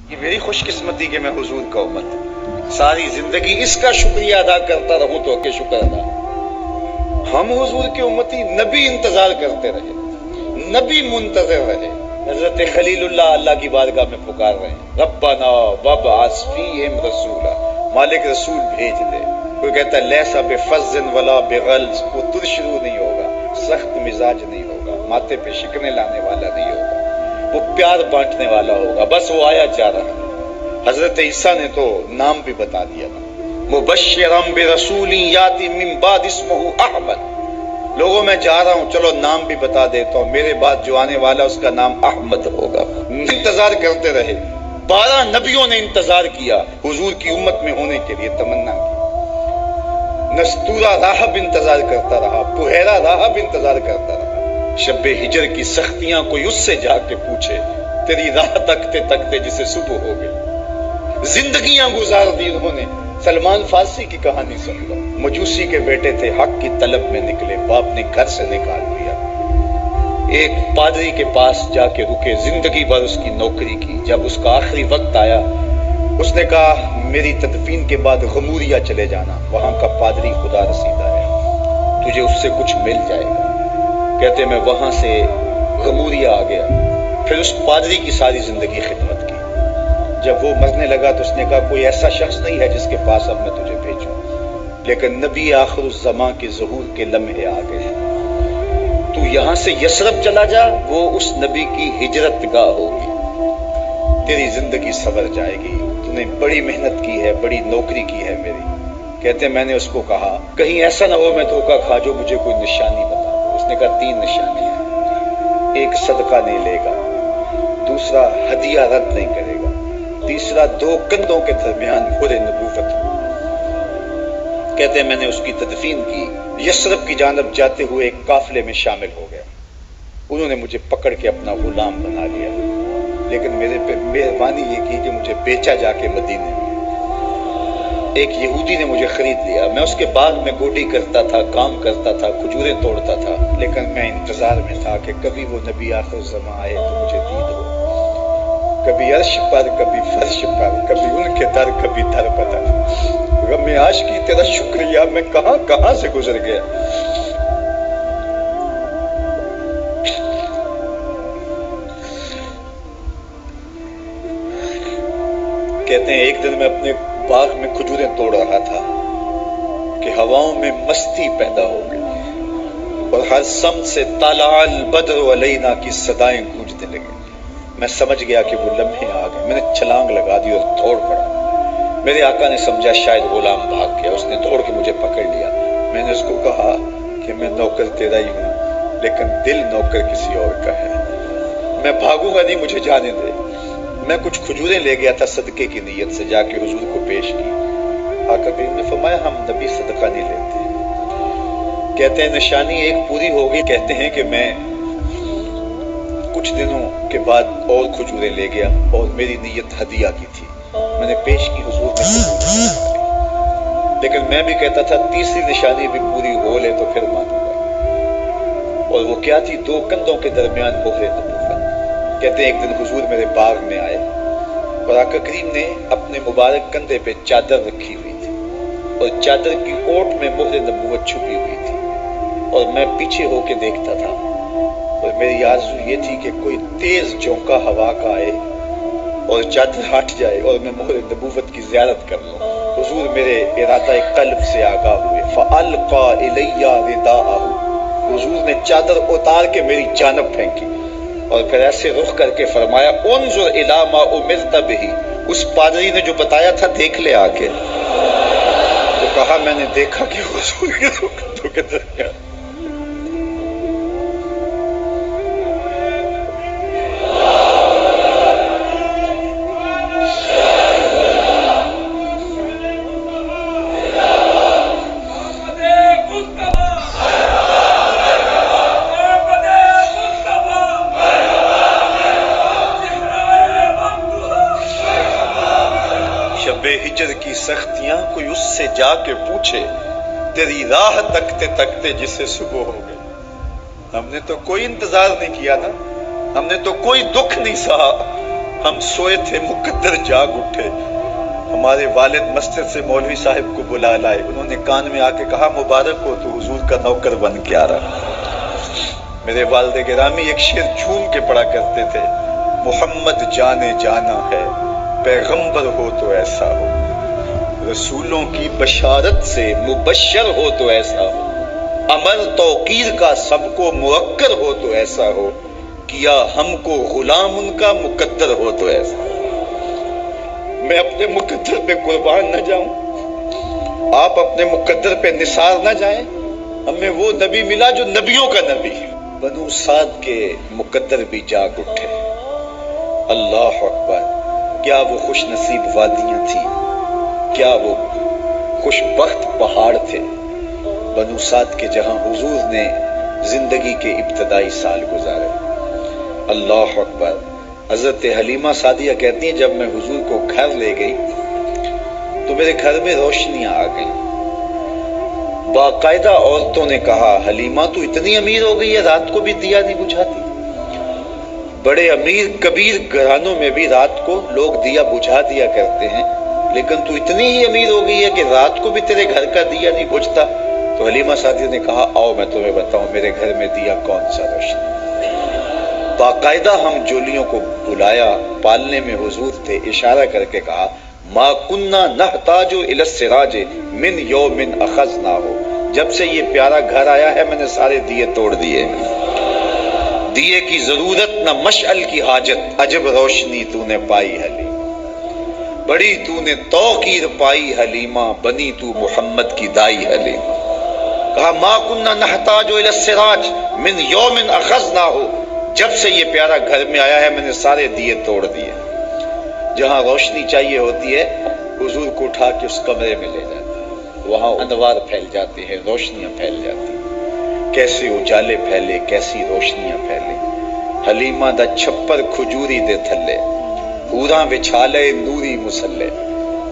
یہ میری خوش قسمتی کہ میں حضور کا امت ساری زندگی اس کا شکریہ ادا کرتا رہوں تو کہ شکر ادا. ہم حضور کے امتی، نبی انتظار کرتے رہے، نبی منتظر رہے. حضرت خلیل اللہ کی بارگاہ میں پکار رہے ہیں، ربنا وابعث فیہم رسولا، مالک رسول بھیج دے. کوئی کہتا ہے لیسا بفظ ولا بغلظ، وہ ترشرو نہیں ہوگا، سخت مزاج نہیں ہوگا، ماتھے پہ شکنے لانے والا نہیں ہوگا، وہ پیار بانٹنے والا ہوگا. بس وہ آیا جا رہا ہے. حضرت عیسیٰ نے تو نام بھی بتا دیا تھا، مبشرا برسول یاتی من بعد اسمہ احمد. لوگوں میں جا رہا ہوں، چلو نام بھی بتا دیتا ہوں، میرے بعد جو آنے والا اس کا نام احمد ہوگا. انتظار کرتے رہے. 12 نبیوں نے انتظار کیا حضور کی امت میں ہونے کے لیے، تمنا کی. نستورا راہب انتظار کرتا رہا، بحیرہ راہب انتظار کرتا رہا. شب ہجر کی سختیاں کوئی اس سے جا کے پوچھے، تیری راہ تکتے تکتے جسے صبح ہو گئی. زندگیاں گزار دی انہوں نے. سلمان فارسی کی کہانی سن لو. مجوسی کے بیٹے تھے، حق کی طلب میں نکلے، باپ نے گھر سے نکال دیا. ایک پادری کے پاس جا کے رکے، زندگی بھر اس کی نوکری کی. جب اس کا آخری وقت آیا، اس نے کہا میری تدفین کے بعد غموریہ چلے جانا، وہاں کا پادری خدا رسیدہ ہے، تجھے اس سے کچھ مل جائے گا. کہتے میں وہاں سے غموریہ آ گیا. پھر اس پادری کی ساری زندگی خدمت کی. جب وہ مرنے لگا تو اس نے کہا کوئی ایسا شخص نہیں ہے جس کے پاس اب میں تجھے بھیجوں، لیکن نبی آخر الزماں کے ظہور کے لمحے آ گئے ہیں. تو یہاں سے یثرب چلا جا، وہ اس نبی کی ہجرت گاہ ہوگی. تیری زندگی سنور جائے گی. تو نے بڑی محنت کی ہے، بڑی نوکری کی ہے میری. کہتے میں نے اس کو کہا کہیں ایسا نہ ہو میں دھوکہ کھا جو مجھے کوئی نشانی بتا. اس نے کہا 3 نشانیاں ہیں. ایک صدقہ نہیں لے گا، دوسرا ہدیہ رد نہیں کرے گا، تیسرا 2 کندھوں کے درمیان مہر نبوت. کہتے ہیں میں نے اس کی تدفین کی. یثرب کی جانب جاتے ہوئے ایک قافلے میں شامل ہو گیا. انہوں نے مجھے پکڑ کے اپنا غلام بنا لیا، لیکن میرے پہ مہربانی یہ کی کہ مجھے بیچا جا کے مدینے میں. ایک یہودی نے مجھے خرید لیا. میں اس کے باغ میں گوڈی کرتا تھا، کام کرتا تھا، کھجوریں توڑتا تھا، لیکن میں انتظار میں تھا کہ کبھی وہ نبی آخر الزماں آئے تو مجھے دید ہو. کبھی عرش پر، کبھی فرش پر، کبھی ان کے در، کبھی در بدر. غم عاشقی تیرا شکریہ، میں کہاں کہاں سے گزر گیا. کہتے ہیں ایک دن میں اپنے باغ میں کھجوریں توڑ رہا تھا کہ ہواؤں میں مستی پیدا ہو گئی اور ہر سمت سے طلع البدر علینا کی صدائیں گونجنے لگیں. میں سمجھ گیا کہ وہ لمحے آ گئے. میں نے چھلانگ لگا دی اور دوڑ پڑا. میرے آقا نے سمجھا شاید غلام بھاگ گیا. اس نے دوڑ کے مجھے پکڑ لیا. میں نے اس کو کہا کہ میں نوکر تیرا ہی ہوں، لیکن دل نوکر کسی اور کا ہے. میں بھاگوں گا نہیں، مجھے جانے دے. میں کچھ کھجوریں لے گیا تھا صدقے کی نیت سے، جا کے حضور کو پیش کی. آقا کریم نے فرمایا ہم نبی صدقہ نہیں لیتے. کہتے ہیں نشانی ایک پوری ہو گئی. کہتے ہیں کہ میں کچھ دنوں کے بعد اور کھجوریں لے گیا اور میری نیت ہدیہ کی تھی. میں نے پیش کی، حضور نے قبول کیا. لیکن میں بھی کہتا تھا تیسری نشانی بھی پوری ہو لے تو پھر مانوں گا. اور وہ کیا تھی؟ 2 کندھوں کے درمیان مہر نبوت. کہتے ہیں ایک دن حضور میرے باغ میں آئے اور آقا کریم نے اپنے مبارک کندھے پہ چادر رکھی ہوئی تھی اور چادر کی اوٹ میں مہر نبوت چھپی ہوئی تھی. اور میں پیچھے ہو کے دیکھتا تھا اور میری آرزو یہ تھی کہ کوئی تیز جھونکا ہوا کا آئے اور چادر ہٹ جائے اور میں مہر نبوت کی زیارت کر لوں. حضور میرے ارادہ قلب سے آگاہ ہوئے. فَأَلْقَى إِلَيَّ رِدَاءَهُ. حضور نے چادر اتار کے میری جانب پھینکی اور پھر ایسے رخ کر کے فرمایا انظر الی ما امرت بہ. اس پادری نے جو بتایا تھا دیکھ لے آ کے. تو کہا میں نے دیکھا کہ حضور کے رخ کے درمیان ہجر کی سختیاں کوئی اس سے جا کے پوچھے، تیری راہ تکتے تکتے جسے صبح ہو گئی. ہم نے تو کوئی انتظار نہیں کیا نا، ہم نے تو کوئی دکھ نہیں سہا. ہم سوئے تھے مقدر جاگ اٹھے، ہمارے والد مسجد سے مولوی صاحب کو بلا لائے، انہوں نے کان میں آ کے کہا مبارک ہو تو حضور کا نوکر بن کے آ رہا۔ میرے والد گرامی ایک شعر جھوم کے پڑھا کرتے تھے، محمد جانے جانا ہے پیغمبر ہو تو ایسا ہو، رسولوں کی بشارت سے مبشر ہو تو ایسا ہو، امر توقیر کا سب کو موکر ہو تو ایسا ہو، کیا ہم کو غلام ان کا مقدر ہو تو ایسا ہو۔ میں اپنے مقدر پہ قربان نہ جاؤں، آپ اپنے مقدر پہ نثار نہ جائیں، ہمیں وہ نبی ملا جو نبیوں کا نبی ہے۔ بنو سعد کے مقدر بھی جاگ اٹھے، اللہ اکبر، کیا وہ خوش نصیب وادیاں تھیں، کیا وہ خوش بخت پہاڑ تھے بنو سعد کے، جہاں حضور نے زندگی کے ابتدائی سال گزارے۔ اللہ اکبر۔ حضرت حلیمہ سعدیہ کہتی ہیں جب میں حضور کو گھر لے گئی تو میرے گھر میں روشنیاں آ گئیں، باقاعدہ عورتوں نے کہا حلیمہ تو اتنی امیر ہو گئی ہے رات کو بھی دیا نہیں بجھاتی۔ بڑے امیر کبیر گھرانوں میں بھی رات کو لوگ دیا بجھا دیا کرتے ہیں، لیکن تو اتنی ہی امیر ہو گئی ہے کہ رات کو بھی تیرے گھر کا دیا نہیں بجھتا۔ تو حلیمہ سعدیہ نے کہا آؤ میں تمہیں بتاؤں میرے گھر میں دیا کون سا روشن۔ باقاعدہ ہم جولیوں کو بلایا، پالنے میں حضور تھے، اشارہ کر کے کہا ما کننا نحتاج الی السراج من یوم اخذناہ، جب سے یہ پیارا گھر آیا ہے میں نے سارے دیے توڑ دیے، دیے کی ضرورت نہ مشعل کی حاجت، عجب روشنی تو نے پائی حلیم، بڑی تو نے توقیر پائی حلیمہ، بنی تو محمد کی دائی حلیم۔ کہا ما کننا نحتاج الی السراج من یوم اخذناہ، جب سے یہ پیارا گھر میں آیا ہے میں نے سارے دیے توڑ دیے۔ جہاں روشنی چاہیے ہوتی ہے حضور کو اٹھا کے اس کمرے میں لے جاتا ہے، وہاں انوار پھیل جاتے ہیں، روشنیاں پھیل جاتی ہیں، کیسے اجالے پھیلے، کیسی روشنیاں پھیلے۔ حلیمہ دا چھپر کھجوری دے تھلے، اوراں وچھالے نوری مسلے،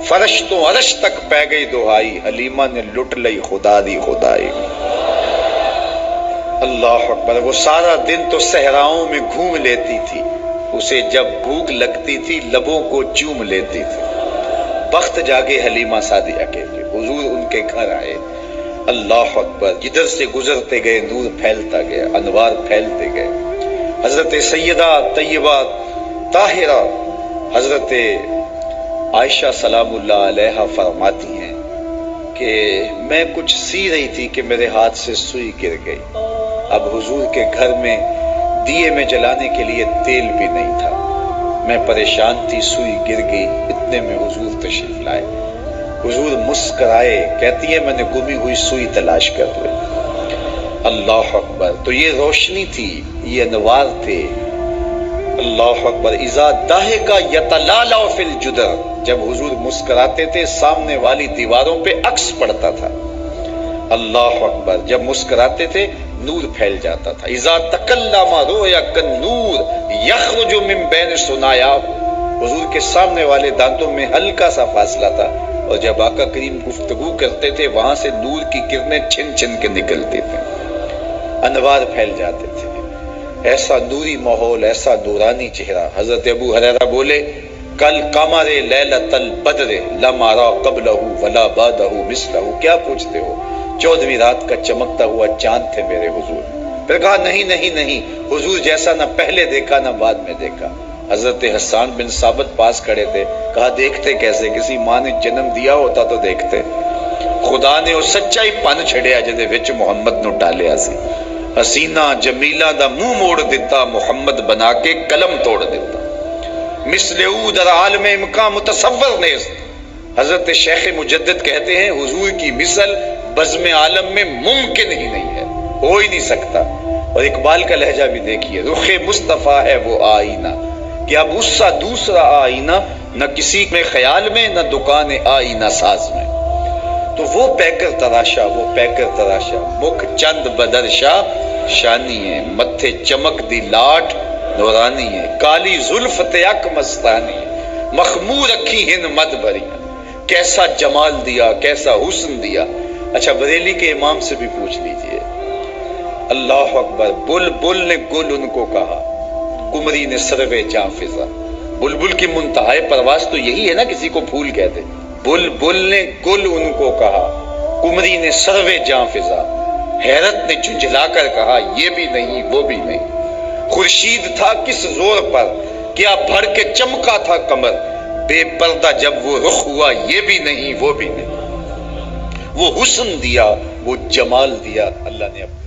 فرش تو عرش تک پہ گئی دہائی، حلیمہ نے لٹ لئی خدا دی خدائی۔ اللہ اکبر۔ وہ سارا دن تو صحراؤں میں گھوم لیتی تھی، اسے جب بھوک لگتی تھی لبوں کو چوم لیتی تھی۔ بخت جاگے حلیمہ سعدیہ کے، حضور ان کے گھر آئے، اللہ اکبر، جدھر سے گزرتے گئے نور پھیلتا گیا، انوار پھیلتے گئے۔ حضرت سیدہ طیبہ طاہرہ حضرت عائشہ سلام اللہ علیہا فرماتی ہیں کہ میں کچھ سی رہی تھی کہ میرے ہاتھ سے سوئی گر گئی، اب حضور کے گھر میں دیے میں جلانے کے لیے تیل بھی نہیں تھا، میں پریشان تھی، سوئی گر گئی، اتنے میں حضور تشریف لائے، حضور مسکرائے، کہتی ہے میں نے گمی ہوئی سوئی تلاش کر لی۔ اللہ اکبر۔ تو یہ روشنی تھی، یہ انوار تھے، اللہ اکبر۔ اذا ضحک یتلالع فی الجدر، جب حضور مسکراتے تھے سامنے والی دیواروں پہ عکس پڑتا تھا، اللہ اکبر، جب مسکراتے تھے نور پھیل جاتا تھا۔ اذا تکلم رؤیا کالنور یخرج من بین ثنایاہ، حضور کے سامنے والے دانتوں میں ہلکا سا فاصلہ تھا، اور جب آقا کریم گفتگو کرتے تھے وہاں سے نور کی کرنیں چھن چھن کے نکلتی تھیں، انوار پھیل جاتے تھے، ایسا نوری ماحول، ایسا نورانی چہرہ۔ حضرت ابو ہریرہ بولے کل قمر لیلۃ البدر لم ارى قبلہ ولا بعدہ مثلہ، کیا پوچھتے ہو، 14ویں رات کا چمکتا ہوا چاند تھے میرے حضور۔ پھر کہا نہیں نہیں نہیں، حضور جیسا نہ پہلے دیکھا نہ بعد میں دیکھا۔ حضرت حسان بن ثابت پاس کھڑے تھے، کہا دیکھتے کیسے، کسی ماں نے جنم دیا ہوتا تو دیکھتے، خدا نے وہ سچائی پن چھڑیا جدے وچ محمد نو ڈالیا سی، حسینہ جمیلہ دا منہ موڑ دیتا، محمد بنا کے قلم توڑ دیتا، مثل او در عالم امکان متصور نیست۔ حضرت شیخ مجدد کہتے ہیں حضور کی مثل بزم عالم میں ممکن ہی نہیں ہے، ہو ہی نہیں سکتا۔ اور اقبال کا لہجہ بھی دیکھیے، رخ مصطفیٰ ہے وہ آئینہ کہ اب اس سا دوسرا آئینہ نہ کسی میں خیال میں نہ دکان آئینہ ساز میں۔ تو وہ پیکر تراشا، وہ پیکر تراشا، مکھ چند بدرشا شانی ہے، متھے چمک دی لاٹ نورانی ہے، کالی زلف تیک مستانی ہے، مخمور رکھی ہن مد بری، کیسا جمال دیا، کیسا حسن دیا۔ اچھا بریلی کے امام سے بھی پوچھ لیجئے، اللہ اکبر، بل بل نے گل ان کو کہا، کمری نے سروے جاں فضا، بلبل کی منتہائے پرواز تو یہی ہے نا، کسی کو پھول کہتے۔ بلبل نے گل ان کو کہا، قمری نے سروے جاں فضا، حیرت نے جھنجھلا کر کہا یہ بھی نہیں وہ بھی نہیں۔ خورشید تھا کس زور پر، کیا بھڑ کے چمکا تھا قمر، بے پردہ جب وہ رخ ہوا یہ بھی نہیں وہ بھی نہیں۔ وہ حسن دیا وہ جمال دیا اللہ نے اپنا۔